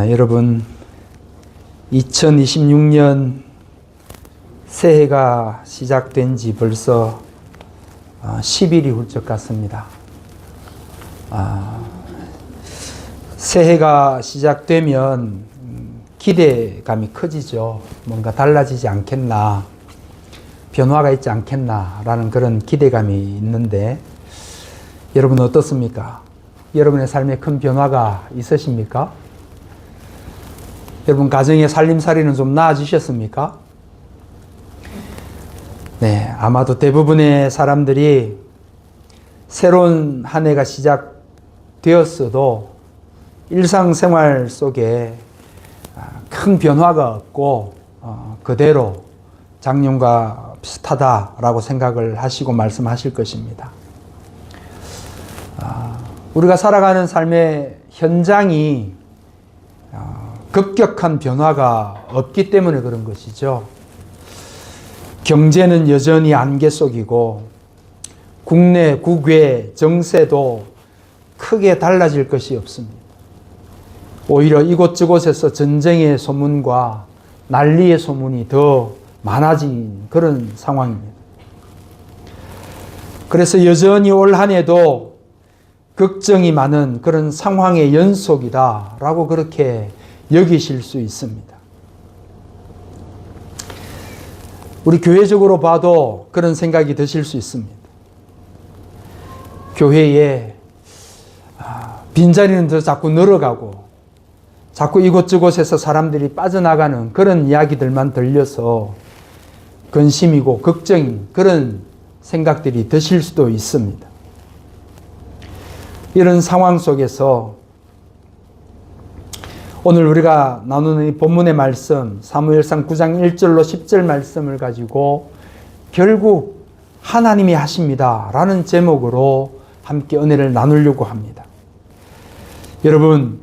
여러분 2026년 새해가 시작된 지 벌써 10일이 훌쩍 갔습니다. 새해가 시작되면 기대감이 커지죠. 뭔가 달라지지 않겠나, 변화가 있지 않겠나 라는 그런 기대감이 있는데, 여러분 어떻습니까? 여러분의 삶에 큰 변화가 있으십니까? 여러분 가정의 살림살이는 좀 나아지셨습니까? 네, 아마도 대부분의 사람들이 새로운 한 해가 시작되었어도 일상생활 속에 큰 변화가 없고 그대로 작년과 비슷하다라고 생각을 하시고 말씀하실 것입니다. 우리가 살아가는 삶의 현장이 급격한 변화가 없기 때문에 그런 것이죠. 경제는 여전히 안개 속이고 국내, 국외, 정세도 크게 달라질 것이 없습니다. 오히려 이곳저곳에서 전쟁의 소문과 난리의 소문이 더 많아진 그런 상황입니다. 그래서 여전히 올 한 해도 걱정이 많은 그런 상황의 연속이다라고 그렇게 여기실 수 있습니다. 우리 교회적으로 봐도 그런 생각이 드실 수 있습니다. 교회에 빈자리는 더 자꾸 늘어가고 자꾸 이곳저곳에서 사람들이 빠져나가는 그런 이야기들만 들려서 근심이고 걱정인 그런 생각들이 드실 수도 있습니다. 이런 상황 속에서 오늘 우리가 나누는 이 본문의 말씀, 사무엘상 9장 1절로 10절 말씀을 가지고 결국 하나님이 하십니다 라는 제목으로 함께 은혜를 나누려고 합니다. 여러분,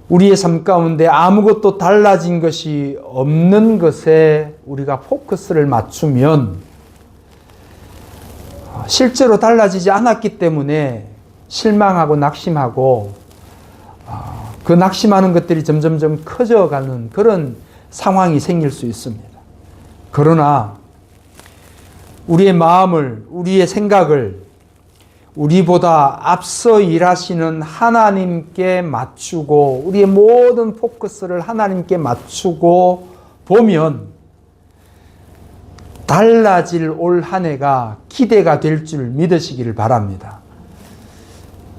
우리의 삶 가운데 아무것도 달라진 것이 없는 것에 우리가 포커스를 맞추면 실제로 달라지지 않았기 때문에 실망하고 낙심하고 그 낙심하는 것들이 점점점 커져가는 그런 상황이 생길 수 있습니다. 그러나 우리의 마음을, 우리의 생각을 우리보다 앞서 일하시는 하나님께 맞추고 우리의 모든 포커스를 하나님께 맞추고 보면 달라질 올 한 해가 기대가 될 줄 믿으시기를 바랍니다.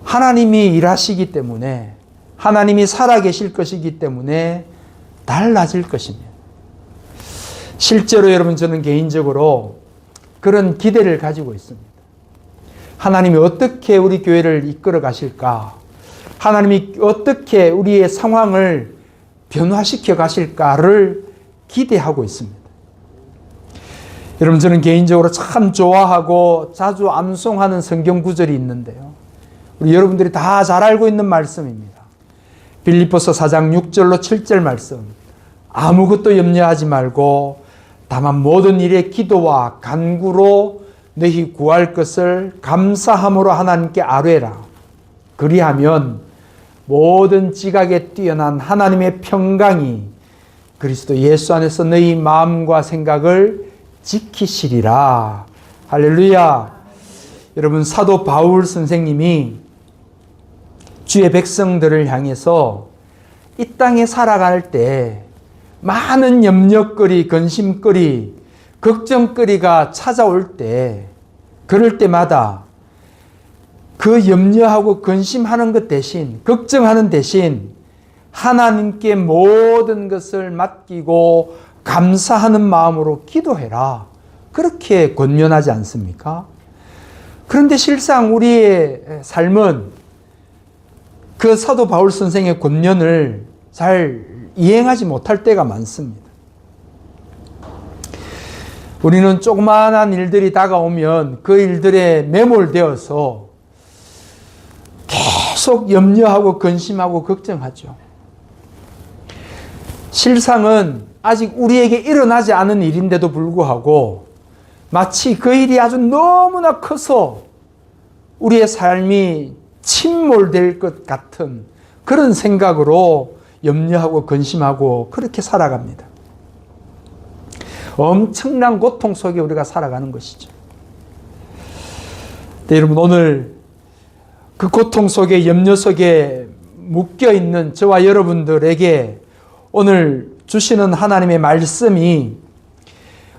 하나님이 일하시기 때문에, 하나님이 살아계실 것이기 때문에 달라질 것입니다. 실제로 여러분, 저는 개인적으로 그런 기대를 가지고 있습니다. 하나님이 어떻게 우리 교회를 이끌어 가실까? 하나님이 어떻게 우리의 상황을 변화시켜 가실까를 기대하고 있습니다. 여러분, 저는 개인적으로 참 좋아하고 자주 암송하는 성경 구절이 있는데요. 우리 여러분들이 다 잘 알고 있는 말씀입니다. 빌립보서 4장 6절로 7절 말씀. 아무것도 염려하지 말고 다만 모든 일에 기도와 간구로 너희 구할 것을 감사함으로 하나님께 아뢰라. 그리하면 모든 지각에 뛰어난 하나님의 평강이 그리스도 예수 안에서 너희 마음과 생각을 지키시리라. 할렐루야. 여러분, 사도 바울 선생님이 주의 백성들을 향해서 이 땅에 살아갈 때 많은 염려거리, 근심거리, 걱정거리가 찾아올 때, 그럴 때마다 그 염려하고 근심하는 것 대신, 걱정하는 대신 하나님께 모든 것을 맡기고 감사하는 마음으로 기도해라. 그렇게 권면하지 않습니까? 그런데 실상 우리의 삶은 그 사도 바울 선생의 권면을 잘 이행하지 못할 때가 많습니다. 우리는 조그마한 일들이 다가오면 그 일들에 매몰되어서 계속 염려하고 근심하고 걱정하죠. 실상은 아직 우리에게 일어나지 않은 일인데도 불구하고 마치 그 일이 아주 너무나 커서 우리의 삶이 침몰될 것 같은 그런 생각으로 염려하고 근심하고 그렇게 살아갑니다. 엄청난 고통 속에 우리가 살아가는 것이죠. 네, 여러분, 오늘 그 고통 속에, 염려 속에 묶여있는 저와 여러분들에게 오늘 주시는 하나님의 말씀이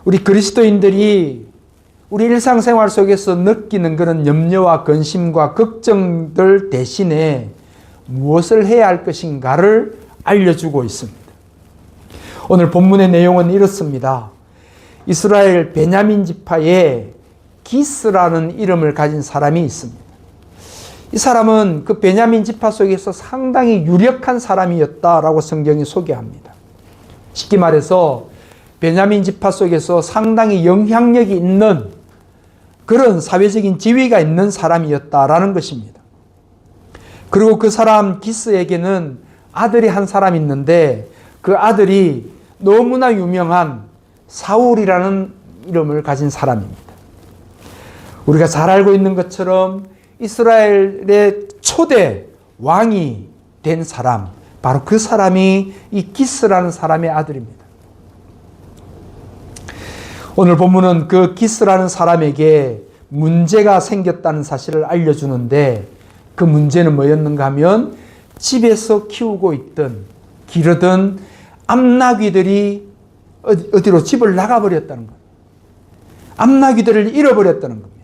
우리 그리스도인들이 우리 일상생활 속에서 느끼는 그런 염려와 근심과 걱정들 대신에 무엇을 해야 할 것인가를 알려주고 있습니다. 오늘 본문의 내용은 이렇습니다. 이스라엘 베냐민 지파에 기스라는 이름을 가진 사람이 있습니다. 이 사람은 그 베냐민 지파 속에서 상당히 유력한 사람이었다라고 성경이 소개합니다. 쉽게 말해서 베냐민 지파 속에서 상당히 영향력이 있는 그런 사회적인 지위가 있는 사람이었다라는 것입니다. 그리고 그 사람 기스에게는 아들이 한 사람 있는데 그 아들이 너무나 유명한 사울이라는 이름을 가진 사람입니다. 우리가 잘 알고 있는 것처럼 이스라엘의 초대 왕이 된 사람, 바로 그 사람이 이 기스라는 사람의 아들입니다. 오늘 본문은 그 기스라는 사람에게 문제가 생겼다는 사실을 알려주는데 그 문제는 뭐였는가 하면 집에서 키우고 있던 기르던 암나귀들이 어디로 집을 나가버렸다는 겁니다. 암나귀들을 잃어버렸다는 겁니다.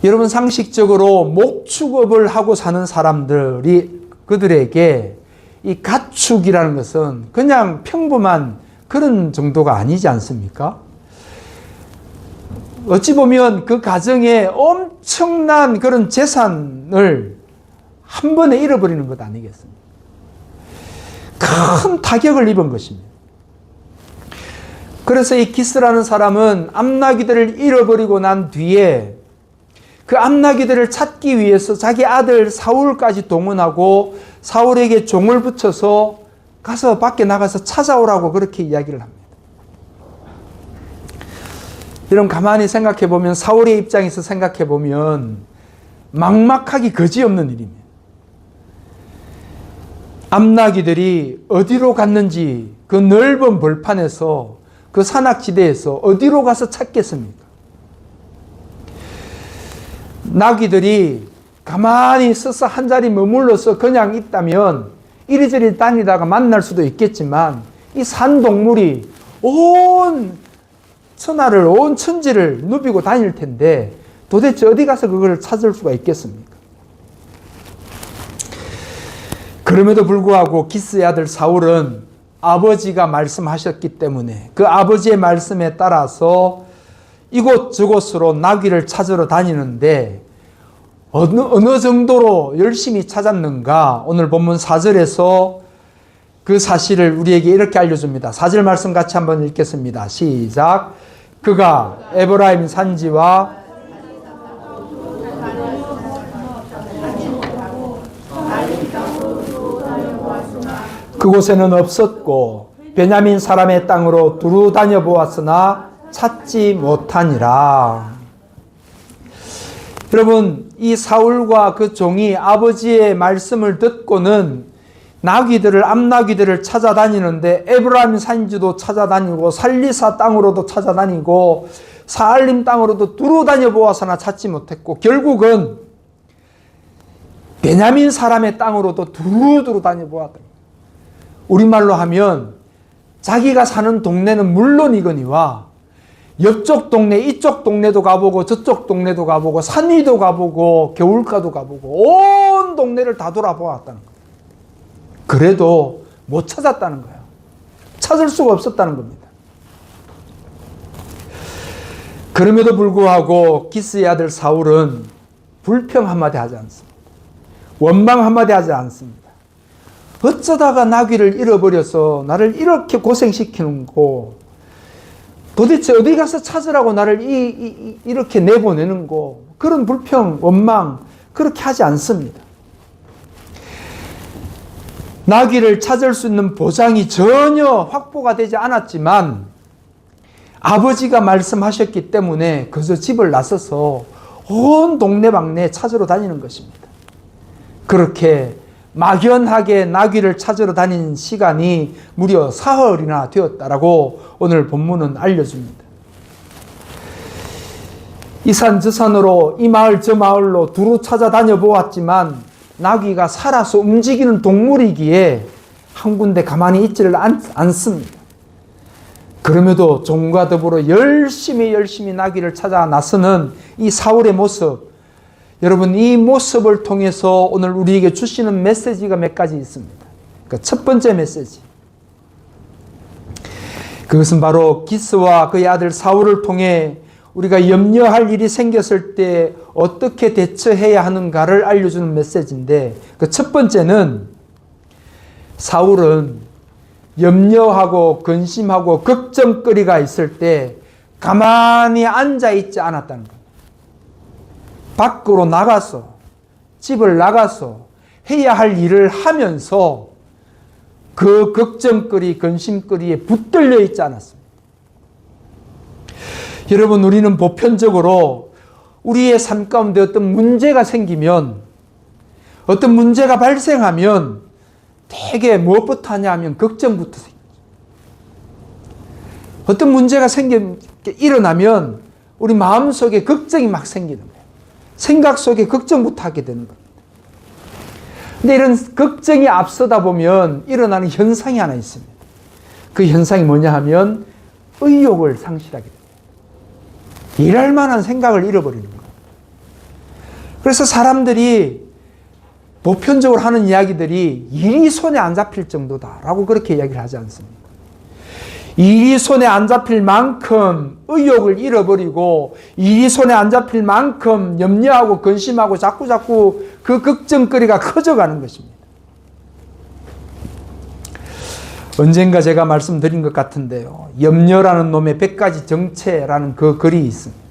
여러분, 상식적으로 목축업을 하고 사는 사람들이 그들에게 이 가축이라는 것은 그냥 평범한 그런 정도가 아니지 않습니까? 어찌 보면 그 가정에 엄청난 그런 재산을 한 번에 잃어버리는 것 아니겠습니까? 큰 타격을 입은 것입니다. 그래서 이 기스라는 사람은 암나귀들을 잃어버리고 난 뒤에 그 암나귀들을 찾기 위해서 자기 아들 사울까지 동원하고 사울에게 종을 붙여서 가서 밖에 나가서 찾아오라고 그렇게 이야기를 합니다. 여러분, 가만히 생각해 보면, 사울의 입장에서 생각해 보면 막막하기 거지없는 일입니다. 암나귀들이 어디로 갔는지 그 넓은 벌판에서, 그 산악지대에서 어디로 가서 찾겠습니까? 나귀들이 가만히 서서 한 자리 머물러서 그냥 있다면 이리저리 다니다가 만날 수도 있겠지만 이 산동물이 온 천하를, 온 천지를 누비고 다닐 텐데 도대체 어디 가서 그걸 찾을 수가 있겠습니까? 그럼에도 불구하고 기스의 아들 사울은 아버지가 말씀하셨기 때문에 그 아버지의 말씀에 따라서 이곳저곳으로 나귀를 찾으러 다니는데 어느 정도로 열심히 찾았는가? 오늘 본문 4절에서 그 사실을 우리에게 이렇게 알려줍니다. 4절 말씀 같이 한번 읽겠습니다. 시작. 그가 에브라임 산지와 그곳에는 없었고 베냐민 사람의 땅으로 두루 다녀보았으나 찾지 못하니라. 여러분, 이 사울과 그 종이 아버지의 말씀을 듣고는 나귀들을, 암나귀들을 찾아다니는데 에브라임 산지도 찾아다니고 살리사 땅으로도 찾아다니고 사알림 땅으로도 두루 다녀보아서나 찾지 못했고 결국은 베냐민 사람의 땅으로도 두루두루 다녀보았다. 우리말로 하면 자기가 사는 동네는 물론이거니와 옆쪽 동네, 이쪽 동네도 가보고 저쪽 동네도 가보고 산 위도 가보고 겨울가도 가보고 온 동네를 다 돌아보았다는 거예요. 그래도 못 찾았다는 거예요. 찾을 수가 없었다는 겁니다. 그럼에도 불구하고 기스의 아들 사울은 불평 한마디 하지 않습니다. 원망 한마디 하지 않습니다. 어쩌다가 나귀를 잃어버려서 나를 이렇게 고생시키는 거, 도대체 어디 가서 찾으라고 나를 이렇게 내보내는 거, 그런 불평, 원망 그렇게 하지 않습니다. 나귀를 찾을 수 있는 보장이 전혀 확보가 되지 않았지만 아버지가 말씀하셨기 때문에 그저 집을 나서서 온 동네방네 찾으러 다니는 것입니다. 그렇게 막연하게 나귀를 찾으러 다닌 시간이 무려 사흘이나 되었다라고 오늘 본문은 알려줍니다. 이 산 저 산으로 이 마을 저 마을로 두루 찾아다녀 보았지만 나귀가 살아서 움직이는 동물이기에 한 군데 가만히 있지를 않습니다. 그럼에도 종과 더불어 열심히 나귀를 찾아 나서는 이 사울의 모습, 여러분 이 모습을 통해서 오늘 우리에게 주시는 메시지가 몇 가지 있습니다. 그러니까 첫 번째 메시지, 그것은 바로 기스와 그의 아들 사울을 통해 우리가 염려할 일이 생겼을 때 어떻게 대처해야 하는가를 알려주는 메시지인데, 그 첫 번째는 사울은 염려하고 근심하고 걱정거리가 있을 때 가만히 앉아있지 않았다는 겁니다. 밖으로 나가서, 집을 나가서 해야 할 일을 하면서 그 걱정거리, 근심거리에 붙들려 있지 않았습니다. 여러분, 우리는 보편적으로 우리의 삶 가운데 어떤 문제가 생기면, 어떤 문제가 발생하면 되게 무엇부터 하냐 하면 걱정부터 생기죠. 어떤 문제가 일어나면 우리 마음속에 걱정이 막 생기는 거예요. 생각 속에 걱정부터 하게 되는 겁니다. 근데 이런 걱정이 앞서다 보면 일어나는 현상이 하나 있습니다. 그 현상이 뭐냐 하면 의욕을 상실하게 됩니다. 일할 만한 생각을 잃어버리는 거예요. 그래서 사람들이 보편적으로 하는 이야기들이 일이 손에 안 잡힐 정도다라고 그렇게 이야기를 하지 않습니까? 일이 손에 안 잡힐 만큼 의욕을 잃어버리고, 일이 손에 안 잡힐 만큼 염려하고 근심하고 자꾸 그 걱정거리가 커져가는 것입니다. 언젠가 제가 말씀드린 것 같은데요, 염려라는 놈의 100가지 정체라는 그 글이 있습니다.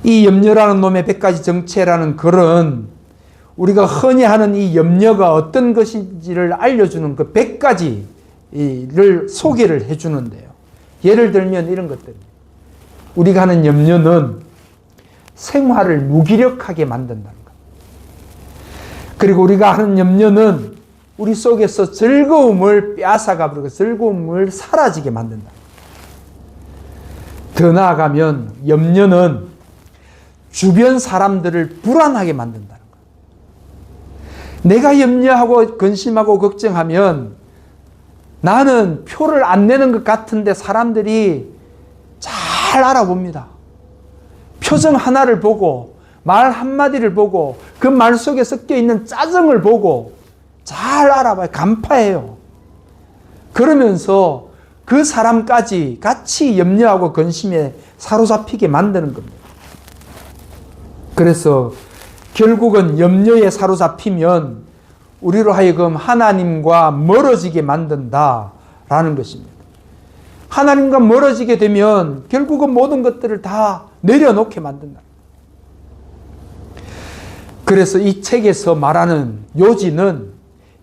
이 염려라는 놈의 100가지 정체라는 글은 우리가 흔히 하는 이 염려가 어떤 것인지를 알려주는 그 100가지를 소개를 해주는데요. 예를 들면 이런 것들입니다. 우리가 하는 염려는 생활을 무기력하게 만든다는 것. 그리고 우리가 하는 염려는 우리 속에서 즐거움을 빼앗아가 버리고 즐거움을 사라지게 만든다. 더 나아가면 염려는 주변 사람들을 불안하게 만든다는 거예요. 내가 염려하고 근심하고 걱정하면 나는 표를 안 내는 것 같은데 사람들이 잘 알아봅니다. 표정 하나를 보고, 말 한마디를 보고, 그 말 속에 섞여 있는 짜증을 보고 잘 알아봐요. 간파해요. 그러면서 그 사람까지 같이 염려하고 근심에 사로잡히게 만드는 겁니다. 그래서 결국은 염려에 사로잡히면 우리로 하여금 하나님과 멀어지게 만든다라는 것입니다. 하나님과 멀어지게 되면 결국은 모든 것들을 다 내려놓게 만든다. 그래서 이 책에서 말하는 요지는,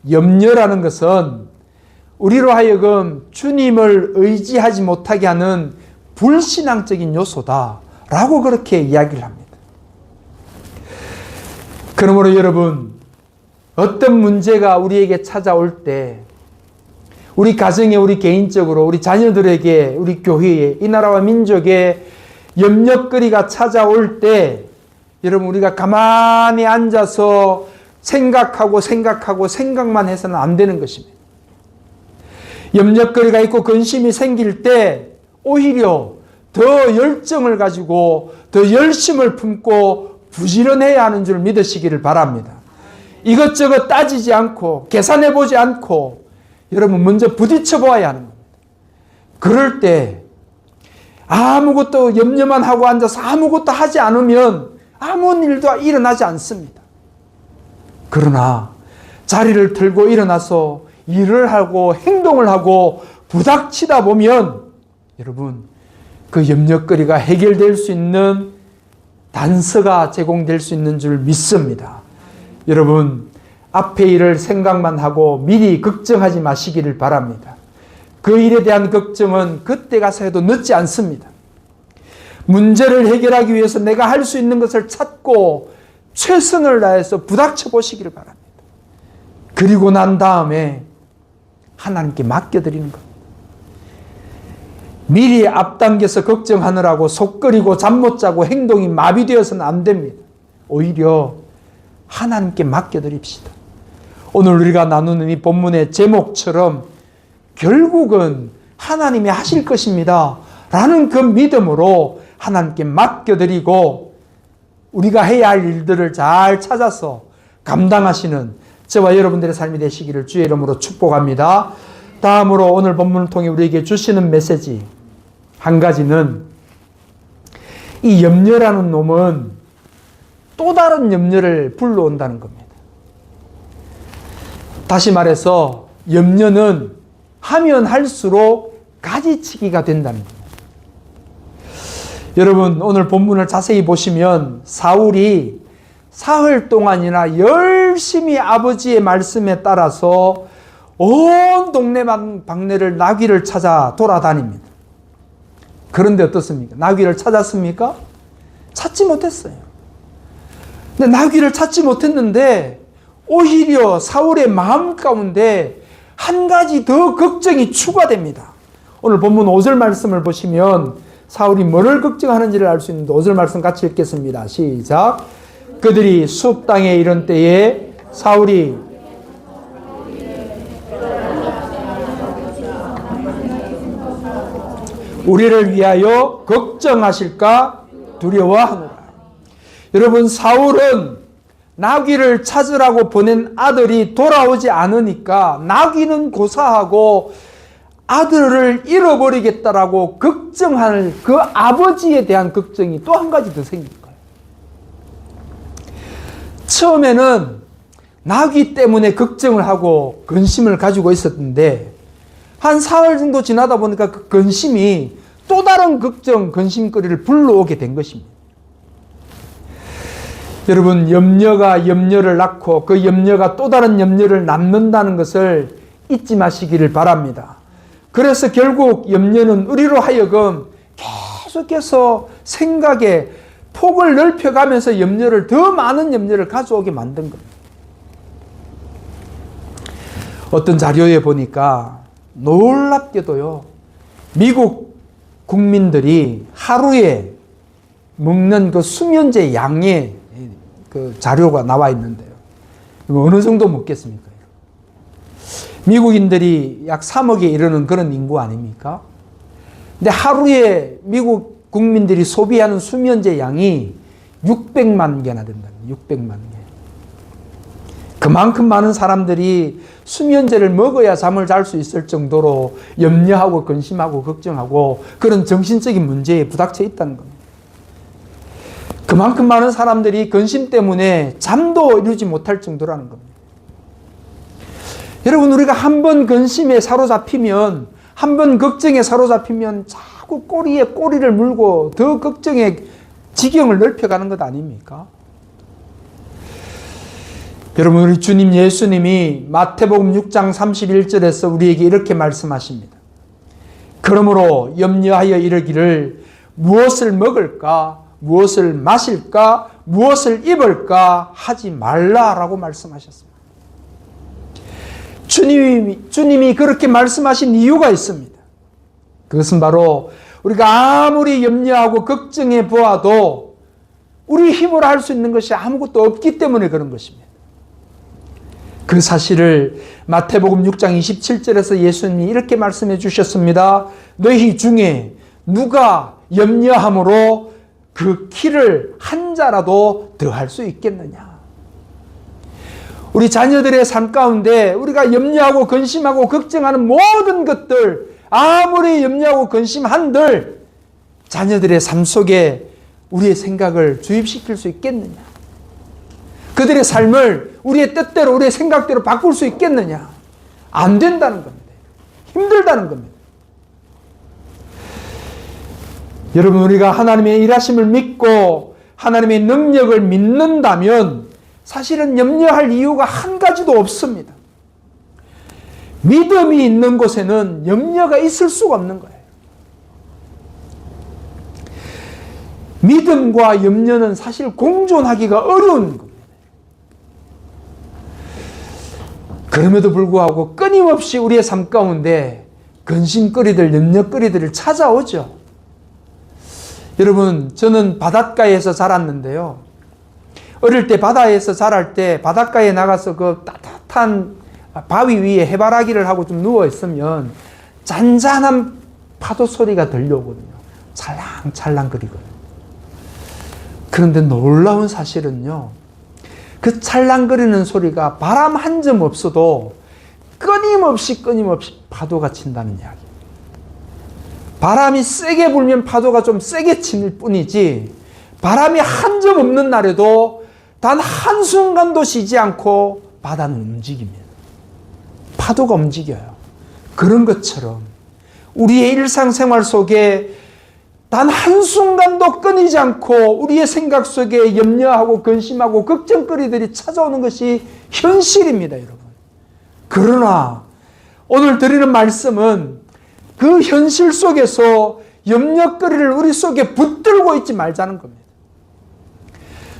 염려라는 것은 우리로 하여금 주님을 의지하지 못하게 하는 불신앙적인 요소다라고 그렇게 이야기를 합니다. 그러므로 여러분, 어떤 문제가 우리에게 찾아올 때, 우리 가정에, 우리 개인적으로, 우리 자녀들에게, 우리 교회에, 이 나라와 민족에 염려거리가 찾아올 때, 여러분, 우리가 가만히 앉아서 생각만 해서는 안 되는 것입니다. 염려거리가 있고 근심이 생길 때 오히려 더 열정을 가지고 더 열심을 품고 부지런해야 하는 줄 믿으시기를 바랍니다. 이것저것 따지지 않고 계산해 보지 않고 여러분 먼저 부딪혀 보아야 하는 겁니다. 그럴 때 아무것도 염려만 하고 앉아서 아무것도 하지 않으면 아무 일도 일어나지 않습니다. 그러나 자리를 들고 일어나서 일을 하고 행동을 하고 부닥치다 보면 여러분 그 염려거리가 해결될 수 있는 단서가 제공될 수 있는 줄 믿습니다. 여러분 앞에 일을 생각만 하고 미리 걱정하지 마시기를 바랍니다. 그 일에 대한 걱정은 그때 가서 해도 늦지 않습니다. 문제를 해결하기 위해서 내가 할 수 있는 것을 찾고 최선을 다해서 부닥쳐 보시기를 바랍니다. 그리고 난 다음에 하나님께 맡겨드리는 겁니다. 미리 앞당겨서 걱정하느라고 속끓이고 잠 못 자고 행동이 마비되어서는 안 됩니다. 오히려 하나님께 맡겨드립시다. 오늘 우리가 나누는 이 본문의 제목처럼 결국은 하나님이 하실 것입니다 라는 그 믿음으로 하나님께 맡겨드리고 우리가 해야 할 일들을 잘 찾아서 감당하시는 저와 여러분들의 삶이 되시기를 주의 이름으로 축복합니다. 다음으로 오늘 본문을 통해 우리에게 주시는 메시지 한 가지는, 이 염려라는 놈은 또 다른 염려를 불러온다는 겁니다. 다시 말해서 염려는 하면 할수록 가지치기가 된다는 겁니다. 여러분, 오늘 본문을 자세히 보시면 사울이 사흘 동안이나 열심히 아버지의 말씀에 따라서 온 동네 방네를 나귀를 찾아 돌아다닙니다. 그런데 어떻습니까? 나귀를 찾았습니까? 찾지 못했어요. 근데 나귀를 찾지 못했는데 오히려 사울의 마음 가운데 한 가지 더 걱정이 추가됩니다. 오늘 본문 5절 말씀을 보시면 사울이 뭐를 걱정하는지를 알 수 있는데 5절 말씀 같이 읽겠습니다. 시작. 그들이 숲 땅에 이른 때에 사울이 우리를 위하여 걱정하실까 두려워하노라. 여러분, 사울은 나귀를 찾으라고 보낸 아들이 돌아오지 않으니까 나귀는 고사하고 아들을 잃어버리겠다라고 걱정할 그 아버지에 대한 걱정이 또 한 가지 더 생긴 거예요. 처음에는 나귀 때문에 걱정을 하고 근심을 가지고 있었는데 한 사흘 정도 지나다 보니까 그 근심이 또 다른 걱정, 근심거리를 불러오게 된 것입니다. 여러분, 염려가 염려를 낳고 그 염려가 또 다른 염려를 낳는다는 것을 잊지 마시기를 바랍니다. 그래서 결국 염려는 우리로 하여금 계속해서 생각에 폭을 넓혀가면서 염려를, 더 많은 염려를 가져오게 만든 겁니다. 어떤 자료에 보니까 놀랍게도요, 미국 국민들이 하루에 먹는 그 수면제 양의 그 자료가 나와 있는데요. 이거 어느 정도 먹겠습니까? 미국인들이 약 3억에 이르는 그런 인구 아닙니까? 근데 하루에 미국 국민들이 소비하는 수면제 양이 600만 개나 된다는, 600만 개. 그만큼 많은 사람들이 수면제를 먹어야 잠을 잘 수 있을 정도로 염려하고 근심하고 걱정하고 그런 정신적인 문제에 부닥쳐 있다는 겁니다. 그만큼 많은 사람들이 근심 때문에 잠도 이루지 못할 정도라는 겁니다. 여러분, 우리가 한 번 근심에 사로잡히면, 한 번 걱정에 사로잡히면 자꾸 꼬리에 꼬리를 물고 더 걱정의 지경을 넓혀가는 것 아닙니까? 여러분, 우리 주님 예수님이 마태복음 6장 31절에서 우리에게 이렇게 말씀하십니다. 그러므로 염려하여 이르기를 무엇을 먹을까, 무엇을 마실까, 무엇을 입을까 하지 말라라고 말씀하셨습니다. 주님이 그렇게 말씀하신 이유가 있습니다. 그것은 바로 우리가 아무리 염려하고 걱정해 보아도 우리 힘으로 할 수 있는 것이 아무것도 없기 때문에 그런 것입니다. 그 사실을 마태복음 6장 27절에서 예수님이 이렇게 말씀해 주셨습니다. 너희 중에 누가 염려함으로 그 키를 한 자라도 더할 수 있겠느냐. 우리 자녀들의 삶 가운데 우리가 염려하고 근심하고 걱정하는 모든 것들, 아무리 염려하고 근심한들 자녀들의 삶 속에 우리의 생각을 주입시킬 수 있겠느냐. 그들의 삶을 우리의 뜻대로, 우리의 생각대로 바꿀 수 있겠느냐. 안 된다는 겁니다. 힘들다는 겁니다. 여러분, 우리가 하나님의 일하심을 믿고 하나님의 능력을 믿는다면 사실은 염려할 이유가 한 가지도 없습니다. 믿음이 있는 곳에는 염려가 있을 수가 없는 거예요. 믿음과 염려는 사실 공존하기가 어려운 겁니다. 그럼에도 불구하고 끊임없이 우리의 삶 가운데 근심거리들, 염려거리들을 찾아오죠. 여러분, 저는 바닷가에서 자랐는데요. 어릴 때 바다에서 자랄 때 바닷가에 나가서 그 따뜻한 바위 위에 해바라기를 하고 좀 누워 있으면 잔잔한 파도 소리가 들려오거든요. 찰랑찰랑거리거든요. 그런데 놀라운 사실은요, 그 찰랑거리는 소리가 바람 한 점 없어도 끊임없이 파도가 친다는 이야기. 바람이 세게 불면 파도가 좀 세게 칠 뿐이지, 바람이 한 점 없는 날에도 단 한순간도 쉬지 않고 바다는 움직입니다. 파도가 움직여요. 그런 것처럼 우리의 일상생활 속에 단 한순간도 끊이지 않고 우리의 생각 속에 염려하고 근심하고 걱정거리들이 찾아오는 것이 현실입니다, 여러분. 그러나 오늘 드리는 말씀은 그 현실 속에서 염려거리를 우리 속에 붙들고 있지 말자는 겁니다.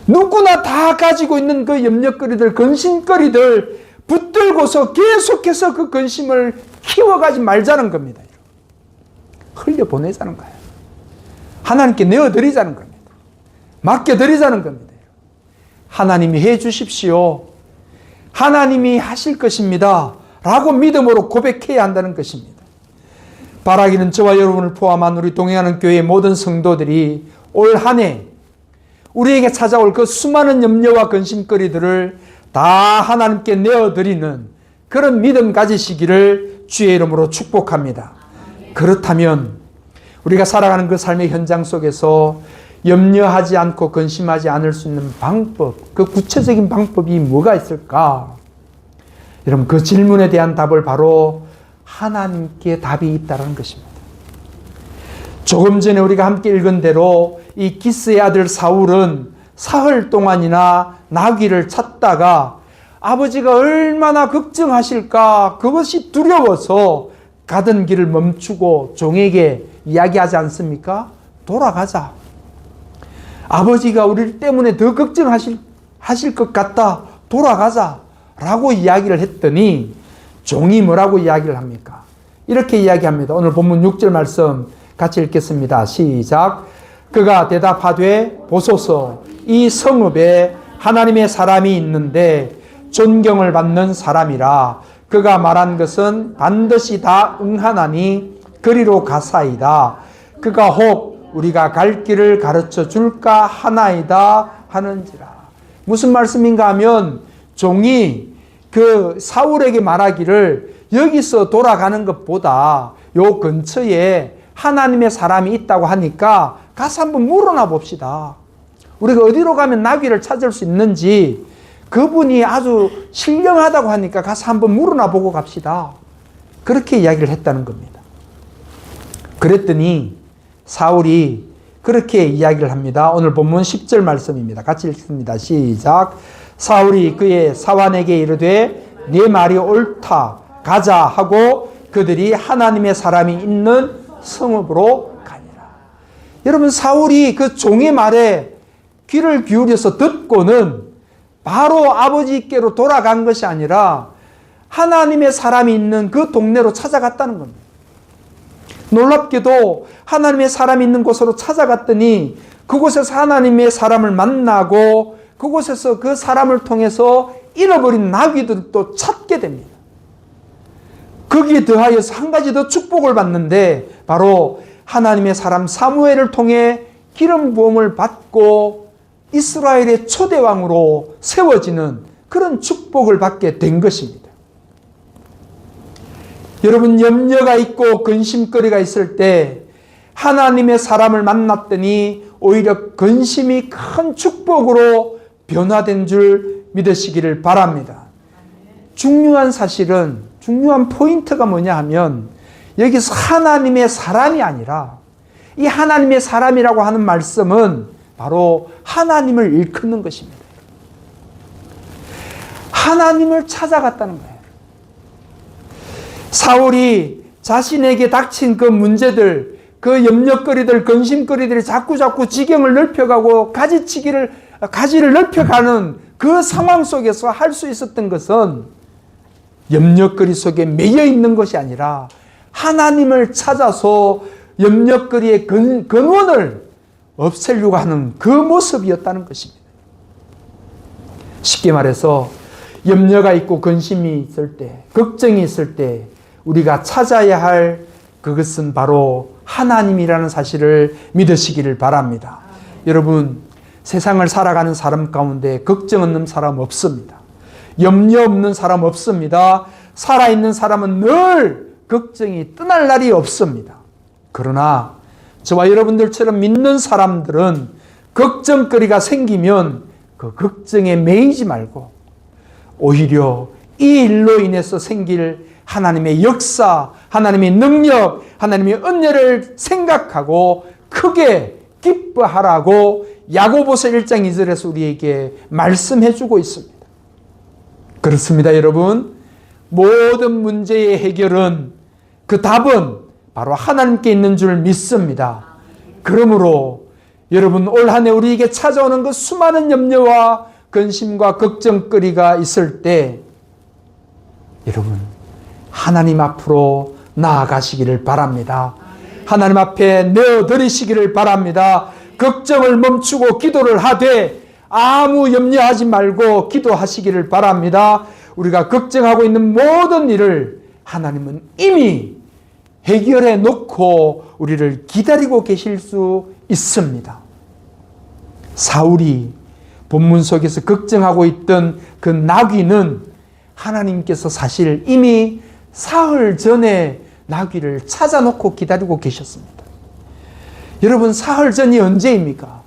누구나 다 가지고 있는 그 염려거리들, 근심거리들 붙들고서 계속해서 그 근심을 키워가지 말자는 겁니다. 흘려보내자는 거예요. 하나님께 내어드리자는 겁니다. 맡겨드리자는 겁니다. 하나님이 해 주십시오. 하나님이 하실 것입니다. 라고 믿음으로 고백해야 한다는 것입니다. 바라기는 저와 여러분을 포함한 우리 동행하는 교회의 모든 성도들이 올 한 해 우리에게 찾아올 그 수많은 염려와 근심거리들을 다 하나님께 내어드리는 그런 믿음 가지시기를 주의 이름으로 축복합니다. 그렇다면 우리가 살아가는 그 삶의 현장 속에서 염려하지 않고 근심하지 않을 수 있는 방법, 그 구체적인 방법이 뭐가 있을까? 여러분, 그 질문에 대한 답을 바로 하나님께 답이 있다는 것입니다. 조금 전에 우리가 함께 읽은 대로 이 기스의 아들 사울은 사흘 동안이나 나귀를 찾다가 아버지가 얼마나 걱정하실까 그것이 두려워서 가던 길을 멈추고 종에게 이야기하지 않습니까? 돌아가자. 아버지가 우리 때문에 더 걱정하실 것 같다. 돌아가자. 라고 이야기를 했더니 종이 뭐라고 이야기를 합니까? 이렇게 이야기합니다. 오늘 본문 6절 말씀 같이 읽겠습니다. 시작. 그가 대답하되 보소서 이 성읍에 하나님의 사람이 있는데 존경을 받는 사람이라. 그가 말한 것은 반드시 다 응하나니 그리로 가사이다. 그가 혹 우리가 갈 길을 가르쳐 줄까 하나이다 하는지라. 무슨 말씀인가 하면 종이 그 사울에게 말하기를 여기서 돌아가는 것보다 요 근처에 하나님의 사람이 있다고 하니까 가서 한번 물어나 봅시다. 우리가 어디로 가면 나귀를 찾을 수 있는지 그분이 아주 신령하다고 하니까 가서 한번 물어나 보고 갑시다. 그렇게 이야기를 했다는 겁니다. 그랬더니 사울이 그렇게 이야기를 합니다. 오늘 본문 10절 말씀입니다. 같이 읽습니다. 시작. 사울이 그의 사환에게 이르되 네 말이 옳다. 가자 하고 그들이 하나님의 사람이 있는 성읍으로 가니라. 여러분, 사울이 그 종의 말에 귀를 기울여서 듣고는 바로 아버지께로 돌아간 것이 아니라 하나님의 사람이 있는 그 동네로 찾아갔다는 겁니다. 놀랍게도 하나님의 사람이 있는 곳으로 찾아갔더니 그곳에서 하나님의 사람을 만나고 그곳에서 그 사람을 통해서 잃어버린 나귀들도 찾게 됩니다. 거기에 더하여서 한 가지 더 축복을 받는데 바로 하나님의 사람 사무엘을 통해 기름 부음을 받고 이스라엘의 초대왕으로 세워지는 그런 축복을 받게 된 것입니다. 여러분, 염려가 있고 근심거리가 있을 때 하나님의 사람을 만났더니 오히려 근심이 큰 축복으로 변화된 줄 믿으시기를 바랍니다. 중요한 사실은, 중요한 포인트가 뭐냐 하면 여기서 하나님의 사람이 아니라 이 하나님의 사람이라고 하는 말씀은 바로 하나님을 일컫는 것입니다. 하나님을 찾아갔다는 거예요. 사울이 자신에게 닥친 그 문제들, 그 염려거리들, 근심거리들이 자꾸 지경을 넓혀가고 가지를 넓혀가는 그 상황 속에서 할 수 있었던 것은 염려거리 속에 매여 있는 것이 아니라 하나님을 찾아서 염려거리의 근원을 없애려고 하는 그 모습이었다는 것입니다. 쉽게 말해서 염려가 있고 근심이 있을 때, 걱정이 있을 때 우리가 찾아야 할 그것은 바로 하나님이라는 사실을 믿으시기를 바랍니다. 여러분, 세상을 살아가는 사람 가운데 걱정 없는 사람 없습니다. 염려 없는 사람 없습니다. 살아있는 사람은 늘 걱정이 떠날 날이 없습니다. 그러나 저와 여러분들처럼 믿는 사람들은 걱정거리가 생기면 그 걱정에 매이지 말고 오히려 이 일로 인해서 생길 하나님의 역사, 하나님의 능력, 하나님의 은혜를 생각하고 크게 기뻐하라고 야고보서 1장 2절에서 우리에게 말씀해 주고 있습니다. 그렇습니다, 여러분. 모든 문제의 해결은, 그 답은 바로 하나님께 있는 줄 믿습니다. 그러므로 여러분, 올 한 해 우리에게 찾아오는 그 수많은 염려와 근심과 걱정거리가 있을 때 여러분, 하나님 앞으로 나아가시기를 바랍니다. 하나님 앞에 내어드리시기를 바랍니다. 걱정을 멈추고 기도를 하되 아무 염려하지 말고 기도하시기를 바랍니다. 우리가 걱정하고 있는 모든 일을 하나님은 이미 해결해 놓고 우리를 기다리고 계실 수 있습니다. 사울이 본문 속에서 걱정하고 있던 그 나귀는 하나님께서 사실 이미 사흘 전에 나귀를 찾아놓고 기다리고 계셨습니다. 여러분, 사흘 전이 언제입니까?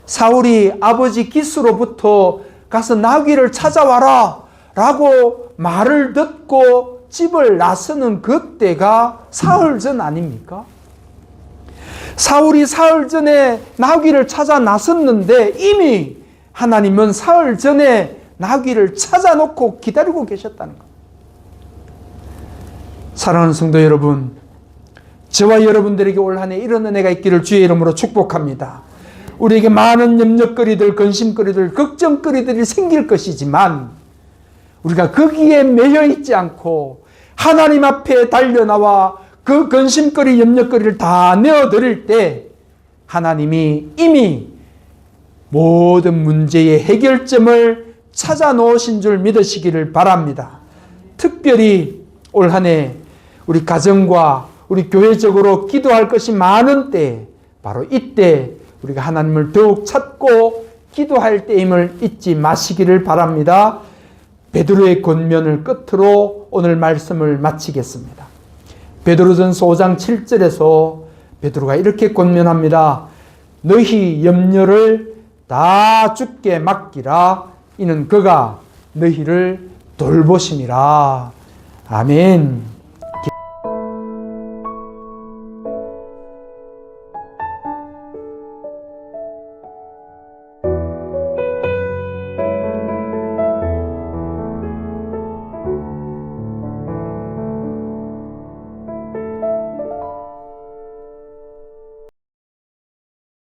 사울이 아버지 기스로부터 가서 나귀를 찾아와라 라고 말을 듣고 집을 나서는 그때가 사흘 전 아닙니까? 사울이 사흘 전에 나귀를 찾아 나섰는데 이미 하나님은 사흘 전에 나귀를 찾아놓고 기다리고 계셨다는 것. 사랑하는 성도 여러분, 저와 여러분들에게 올 한 해 이런 은혜가 있기를 주의 이름으로 축복합니다. 우리에게 많은 염려거리들, 근심거리들, 걱정거리들이 생길 것이지만 우리가 거기에 매여 있지 않고 하나님 앞에 달려나와 그 근심거리, 염려거리를 다 내어드릴 때 하나님이 이미 모든 문제의 해결점을 찾아 놓으신 줄 믿으시기를 바랍니다. 특별히 올 한 해 우리 가정과 우리 교회적으로 기도할 것이 많은 때, 바로 이때 우리가 하나님을 더욱 찾고 기도할 때임을 잊지 마시기를 바랍니다. 베드로의 권면을 끝으로 오늘 말씀을 마치겠습니다. 베드로전서 5장 7절에서 베드로가 이렇게 권면합니다. 너희 염려를 다 주께 맡기라. 이는 그가 너희를 돌보심이라. 아멘.